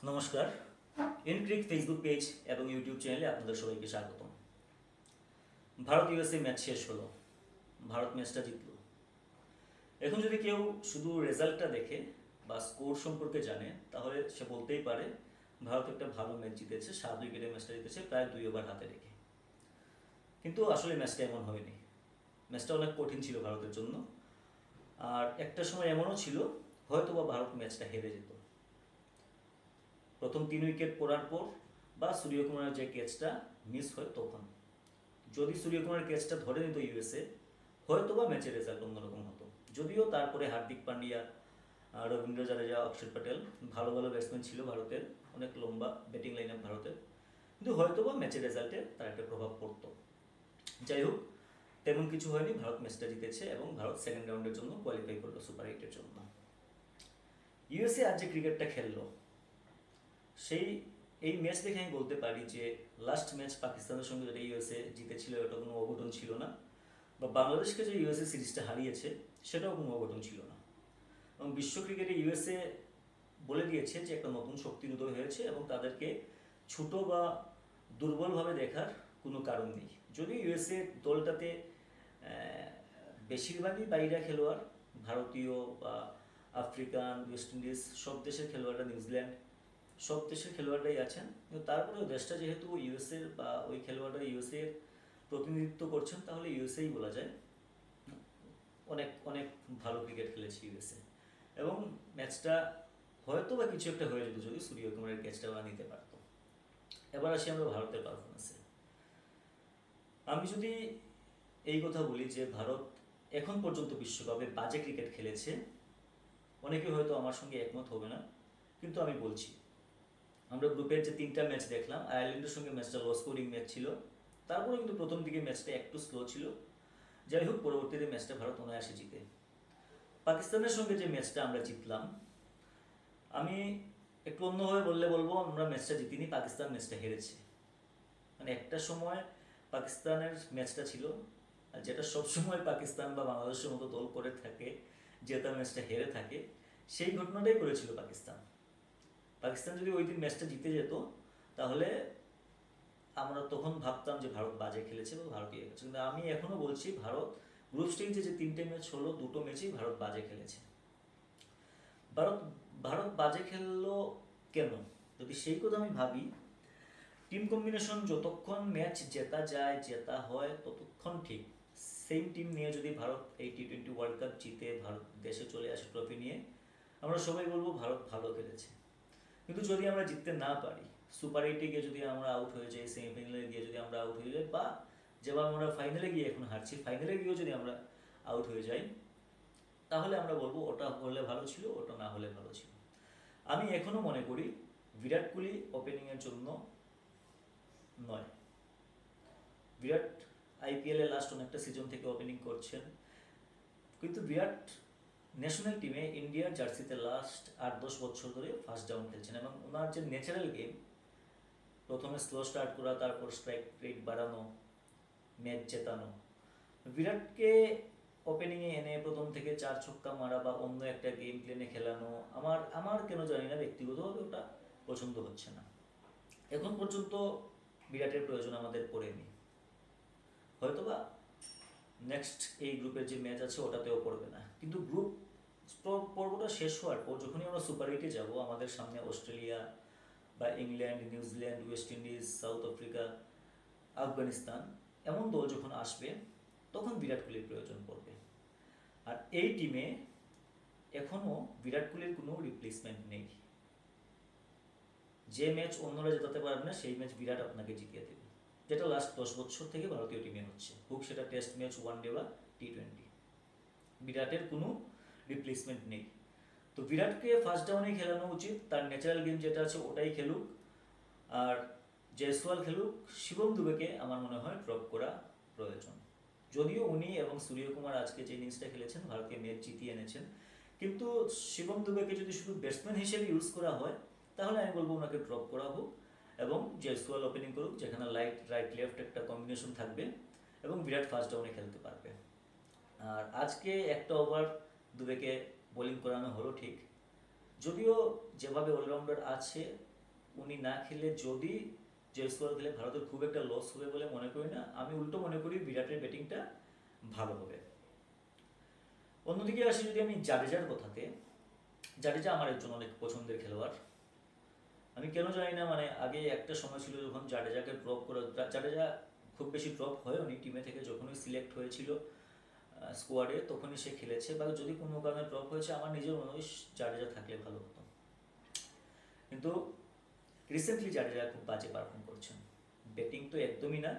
নমস্কার। ইনক্রিক Facebook page এবং YouTube চ্যানেলে আপনাদের সবাইকে স্বাগত। ভারত ইউএসএ ম্যাচ শেষ হলো, ভারত ম্যাচটা জিতলো। এখন যদি কেউ শুধু রেজাল্টটা দেখে বা স্কোর সম্পর্কে জানে, তাহলে সে বলতেই পারে ভারত একটা ভালো ম্যাচ জিতেছে, 7 উইকেটে ম্যাচটা জিতেছে, প্রায় 2 ওভার হাতে রেখে। কিন্তু আসলে ম্যাচটা এমন হয়নি। ম্যাচটা অনেক কঠিন ছিল ভারতের জন্য। আর একটা সময় এমনও ছিল হয়তো বা ভারত ম্যাচটা হেরে যেত। প্রথম 3 উইকেট পড়ার পর বা সূর্যকুমারের যে ক্যাচটা মিস হয় তখন, যদি সূর্যকুমারের ক্যাচটা ধরে নিত ইউএসএ, হয়তো বা ম্যাচের রেজাল্ট অন্যরকম হতো। যদিও তারপরে হার্দিক পান্ডিয়া, রবীন্দ্র জাদেজা, অক্ষর প্যাটেল ভালো ভালো ব্যাটসম্যান ছিল ভারতের, অনেক লম্বা ব্যাটিং লাইন আপ ভারতের, কিন্তু হয়তো বা ম্যাচের রেজাল্টে তার একটা প্রভাব পড়তো। যাই হোক, তেমন কিছু হয়নি, ভারত ম্যাচটা জিতেছে এবং ভারত সেকেন্ড রাউন্ডের জন্য কোয়ালিফাই করলো সুপার 8-এর জন্য। ইউএসএ আজ যে ক্রিকেটটা খেললো, সেই এই ম্যাচ দেখে আমি বলতে পারি যে লাস্ট ম্যাচ পাকিস্তানের সঙ্গে যেটা ইউএসএ জিতেছিল ওটা কোনো অঘটন ছিল না, বা বাংলাদেশকে যে ইউএসএ সিরিজটা হারিয়েছে সেটাও কোনো অঘটন ছিল না। এবং বিশ্ব ক্রিকেটে ইউএসএ বলে দিয়েছে যে একটা নতুন শক্তির উদয় হয়েছে এবং তাদেরকে ছোট বা দুর্বলভাবে দেখার কোনো কারণ নেই। যদিও ইউএসএ দলটাতে বেশিরভাগই বাইরে খেলোয়াড়, ভারতীয় বা আফ্রিকান, ওয়েস্ট ইন্ডিজ সব দেশের খেলোয়াড়রা, নিউজিল্যান্ড সব দেশের খেলোয়াড়রাই আছেন, কিন্তু তারপরেও দেশটা যেহেতু ইউএসএ বা ওই খেলোয়াড়রা ইউএসএ প্রতিনিধিত্ব করছেন, তাহলে ইউএসএই বলা যায়। অনেক অনেক ভালো ক্রিকেট খেলেছে ইউএসএ এবং ম্যাচটা হয়তো বা কিছু একটা হয়ে যেত যদি সূর্যকুমারের ক্যাচটা ওরা নিতে পারতো। এবার আসি আমরা ভারতের পারফরমেন্সে। আমি যদি এই কথা বলি যে ভারত এখন পর্যন্ত বিশ্বকাপে বাজে ক্রিকেট খেলেছে, অনেকে হয়তো আমার সঙ্গে একমত হবে না, কিন্তু আমি বলছি। আমরা গ্রুপের যে 3টা ম্যাচ দেখলাম, আয়ারল্যান্ডের সঙ্গে ম্যাচটা লো স্কোরিং ম্যাচ ছিল, তারপরে কিন্তু প্রথম দিকে ম্যাচটা একটু স্লো ছিল। যাই হোক, পরবর্তীতে ম্যাচটা ভারত অনায়াসে জিতে। পাকিস্তানের সঙ্গে যে ম্যাচটা আমরা জিতলাম, আমি একটু অন্যভাবে বলবো আমরা ম্যাচটা জিতিনি, পাকিস্তান ম্যাচটা হেরেছে। মানে একটা সময় পাকিস্তানের ম্যাচটা ছিল, আর যেটা সবসময় পাকিস্তান বা বাংলাদেশের মতো দল করে থাকে, যে তার ম্যাচটা হেরে থাকে, সেই ঘটনাটাই করেছিল পাকিস্তান। পাকিস্তান যদি ওই দিন ম্যাচটা জিতে যেত, তাহলে আমরা তখন ভাবতাম যে ভারত বাজে খেলেছে বা ভারত ইয়ে গেছে, কিন্তু আমি এখনো বলছি ভারত গ্রুপ স্টেজে যে 3টে ম্যাচ হলো, 2টো ম্যাচেই ভারত বাজে খেলেছে। ভারত ভারত বাজে খেললো কেন, যদি সেই কথা আমি ভাবি, টিম কম্বিনেশন যতক্ষণ ম্যাচ জেতা যায়, জেতা হয়, ততক্ষণ ঠিক। সেম টিম নিয়ে যদি ভারত এই T20 ওয়ার্ল্ড কাপ জিতে, ভারত দেশে চলে আসে ট্রফি নিয়ে, আমরা সবাই বলবো ভারত ভালো খেলেছে। কিন্তু যদি আমরা জিততে না পারি, সুপার 8-এ গিয়ে যদি আমরা আউট হয়ে যাই, সেমিফাইনালে গিয়ে যদি আমরা আউট হয়ে যাই, বা যেভাবে আমরা ফাইনালে গিয়ে এখন হারছি, ফাইনালে গিয়েও যদি আমরা আউট হয়ে যাই, তাহলে আমরা বলবো ওটা হলে ভালো ছিল, ওটা না হলে ভালো ছিল। আমি এখনো মনে করি বিরাট কোহলি ওপেনিংয়ের জন্য নয়। বিরাট আইপিএলে লাস্ট অনেকটা সিজন থেকে ওপেনিং করছেন, কিন্তু বিরাট ন্যাশনাল টিমে ইন্ডিয়ার জার্সিতে লাস্ট 8-10 বছর ধরে ফার্স্ট ডাউন খেলছেন, এবং ওনার যে ন্যাচারাল গেম, প্রথমে স্লো স্টার্ট করা, তারপর স্ট্রাইক রেট বাড়ানো, ম্যাচ জেতানো, বিরাটকে ওপেনিংয়ে এনে প্রথম থেকে 4 ছক্কা মারা বা অন্য একটা গেম প্লেনে খেলানো, আমার আমার কেন জানি না, ব্যক্তিগতভাবে ওটা পছন্দ হচ্ছে না। এখন পর্যন্ত বিরাটের প্রয়োজন আমাদের পড়েনি, হয়তোবা নেক্সট এই গ্রুপের যে ম্যাচ আছে ওটাতেও পড়বে না, কিন্তু গ্রুপ পর্বটা শেষ হওয়ার পর যখনই আমরা সুপার 8-এ যাবো, আমাদের সামনে অস্ট্রেলিয়া বা England, New Zealand, West Indies, south Africa, Afghanistan এমন দল যখন আসবে, তখন বিরাট কোহলির প্রয়োজন পড়বে। আর এই টিমে এখনও বিরাট কোহলির কোনো রিপ্লেসমেন্ট নেই। যে ম্যাচ অন্যরা জেতাতে পারবে না, সেই ম্যাচ বিরাট আপনাকে জিতিয়ে দেবে, যেটা লাস্ট 10 বছর থেকে ভারতীয় টিমে হচ্ছে, হোক সেটা টেস্ট ম্যাচ, ওয়ানডে বা T20। বিরাটের কোনো রিপ্লেসমেন্ট নেই। তো বিরাটকে ফার্স্ট ডাউনে খেলানো উচিত, তার ন্যাচারাল গেম যেটা আছে ওটাই খেলুক, আর জয়সওয়াল খেলুক। শিবম দুবেকে আমার মনে হয় ড্রপ করা প্রয়োজন। যদিও উনি এবং সূর্যকুমার আজকে যে ইনিংসটা খেলেছেন, ভারতকে ম্যাচ জিতিয়ে এনেছেন, কিন্তু শিবম দুবেকে যদি শুধু ব্যাটসম্যান হিসেবে ইউজ করা হয়, তাহলে আমি বলবো ওনাকে ড্রপ করা হোক এবং জয়সওয়াল ওপেনিং করুক, যেখানে রাইট লেফট একটা কম্বিনেশন থাকবে এবং বিরাট ফার্স্ট ডাউনে খেলতে পারবে। আর আজকে একটা ওভার দুবেকে বোলিং করানো হলো ঠিক, যদিও যেভাবে অলরাউন্ডার আছে উনি না খেলে যদি জয়সওয়াল খেলে ভারতের খুব একটা লস হবে বলে মনে করি না। আমি উল্টো মনে করি বিরাটের ব্যাটিংটা ভালো হবে। অন্যদিকে আসি যদি আমি জাডেজার কথাতে, জাডেজা আমার একজন অনেক পছন্দের খেলোয়াড়। আমি কেন জানি না, মানে আগে একটা সময় ছিল যখন জাডেজাকে ড্রপ করে, জাডেজা খুব বেশি ড্রপ হয়নি টিমে থেকে, যখনই সিলেক্ট হয়েছিল স্কোয়াডে তখনই সে খেলেছে, বা যদি কোনো কারণে ড্রপ হয়েছে আমার নিজের মনে হয় জাডেজা থাকলে ভালো হতো। কিন্তু রিসেন্টলি জাডেজা খুব বাজে পারফর্ম করছেন, ব্যাটিং তো একদমই না।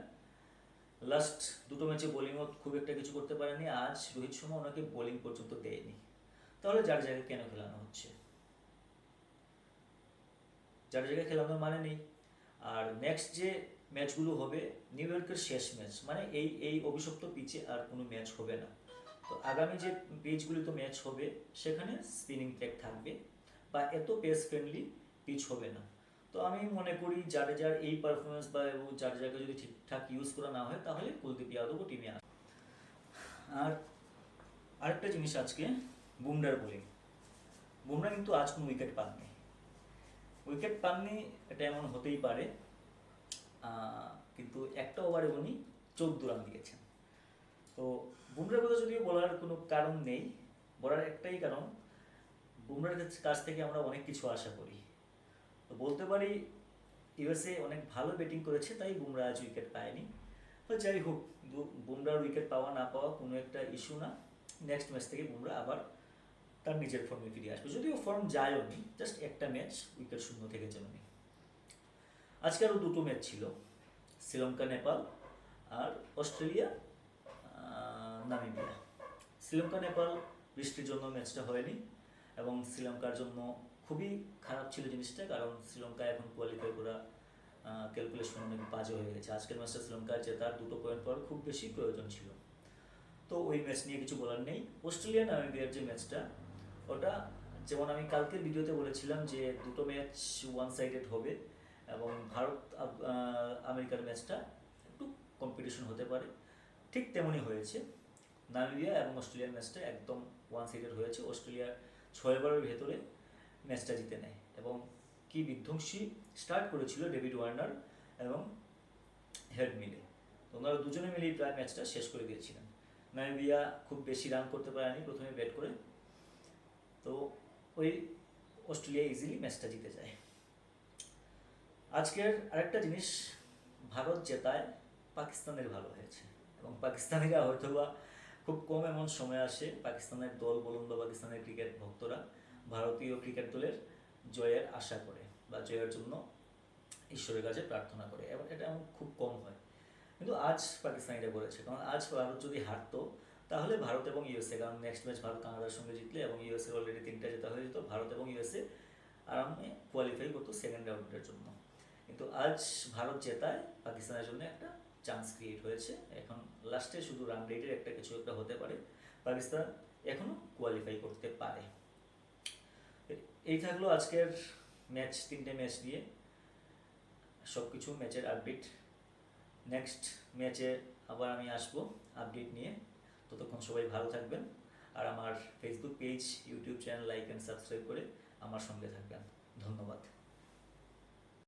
লাস্ট দুটো ম্যাচে বোলিংও খুব একটা কিছু করতে পারেনি, আজ রোহিত শর্মা ওনাকে বোলিং পর্যন্ত দেয়নি। তাহলে জাডেজাকে কেন খেলানো হচ্ছে? জাডেজাকে খেলানোর মানে নেই। আর নেক্সট যে ম্যাচগুলো হবে, নিউ ইয়র্কের শেষ ম্যাচ, মানে এই এই অভিশপ্ত পিচে আর কোনো ম্যাচ হবে না। তো আগামী যে পিচগুলিতে ম্যাচ হবে সেখানে স্পিনিং ট্র্যাক থাকবে, বা এত পেস ফ্রেন্ডলি পিচ হবে না। তো আমি মনে করি জাডেজার এই পারফরমেন্স বা জাডেজাকে যদি ঠিকঠাক ইউজ করা না হয় তাহলে কুলদীপ যাদবও টিমে আসে। আর আরেকটা জিনিস, আজকে বুমরার বোলিং, বুমরা কিন্তু আজ কোনো উইকেট পাননি। উইকেট পাননি এটা এমন হতেই পারে, কিন্তু একটা ওভারে উনি 14 রান দিয়েছেন। তো বুমরার কথা যদিও বলার কোনো কারণ নেই, বলার একটাই কারণ, বুমরার কাছ থেকে আমরা অনেক কিছু আশা করি। তো বলতে পারি ইউএসএ অনেক ভালো ব্যাটিং করেছে, তাই বুমরা আজ উইকেট পায়নি। তো যাই হোক, বুমরার উইকেট পাওয়া না পাওয়া কোনো একটা ইস্যু না। নেক্সট ম্যাচ থেকে বুমরা আবার তার নিজের ফর্মে ফিরে আসবে, যদিও ফর্ম যায়ও নি, জাস্ট একটা ম্যাচ উইকেট শূন্য থেকে যেমনি। আজকে আরও দুটো ম্যাচ ছিল, শ্রীলঙ্কা নেপাল আর অস্ট্রেলিয়া নামিবিয়া। শ্রীলঙ্কা নেপাল বৃষ্টির জন্য ম্যাচটা হয়নি, এবং শ্রীলঙ্কার জন্য খুবই খারাপ ছিল জিনিসটা, কারণ শ্রীলঙ্কা এখন কোয়ালিফাই করা ক্যালকুলেশন অনেক বাজে হয়ে গেছে। আজকের ম্যাচটা শ্রীলঙ্কার জেতার 2 পয়েন্ট পাওয়ার খুব বেশি প্রয়োজন ছিল। তো ওই ম্যাচ নিয়ে কিছু বলার নেই। অস্ট্রেলিয়া নামিবিয়ার যে ম্যাচটা, ওটা যেমন আমি কালকের ভিডিওতে বলেছিলাম যে দুটো ম্যাচ ওয়ান সাইডেড হবে, এবং ভারত আমেরিকার ম্যাচটা একটু কম্পিটিশন হতে পারে, ঠিক তেমনই হয়েছে। নামিবিয়া এবং অস্ট্রেলিয়ার ম্যাচটা একদম ওয়ান সাইডেড হয়েছে। অস্ট্রেলিয়ার 6 ওভারের ভেতরে ম্যাচটা জিতে নেয়, এবং কি বিধ্বংসী স্টার্ট করেছিল ডেভিড ওয়ার্নার এবং হেড মিলে। তো ওনারা দুজনে মিলেই প্রায় ম্যাচটা শেষ করে দিয়েছিলেন। নামিবিয়া খুব বেশি রান করতে পারেনি প্রথমে ব্যাট করে, তো ওই অস্ট্রেলিয়া ইজিলি ম্যাচটা জিতে যায়। আজকের আরেকটা জিনিস, ভারত জেতায় পাকিস্তানের ভালো হয়েছে, এবং পাকিস্তানিরা হয়তোবা খুব কম এমন সময় আসে পাকিস্তানের দল বলুন বা পাকিস্তানের ক্রিকেট ভক্তরা ভারতীয় ক্রিকেট দলের জয়ের আশা করে, বা জয়ের জন্য ঈশ্বরের কাছে প্রার্থনা করে, এবং এটা এমন খুব কম হয়। কিন্তু আজ পাকিস্তানিরা করেছে, কারণ আজ ভারত যদি হারতো তাহলে ভারত এবং ইউএসএ, কারণ নেক্সট ম্যাচ ভারত কানাডার সঙ্গে জিতলে এবং ইউএসএ অলরেডি 3টা জেতা হয়ে যেত, ভারত এবং ইউএসএ আরামে কোয়ালিফাই করতো সেকেন্ড রাউন্ডের জন্য। কিন্তু আজ ভারত জেতায় পাকিস্তানের জন্য একটা চান্স ক্রিয়েট হয়েছে। এখন লাস্টে শুধু রান রেটের একটা কিছু একটা হতে পারে, পাকিস্তান এখনো কোয়ালিফাই করতে পারে। এই থাকলো আজকের ম্যাচ, 3টে ম্যাচ নিয়ে সব কিছু ম্যাচের আপডেট। নেক্সট ম্যাচে আবার আমি আসবো আপডেট নিয়ে। ততক্ষণ সবাই ভালো থাকবেন, আর আমার Facebook page, YouTube channel like and subscribe করে আমার সঙ্গে থাকবেন। ধন্যবাদ।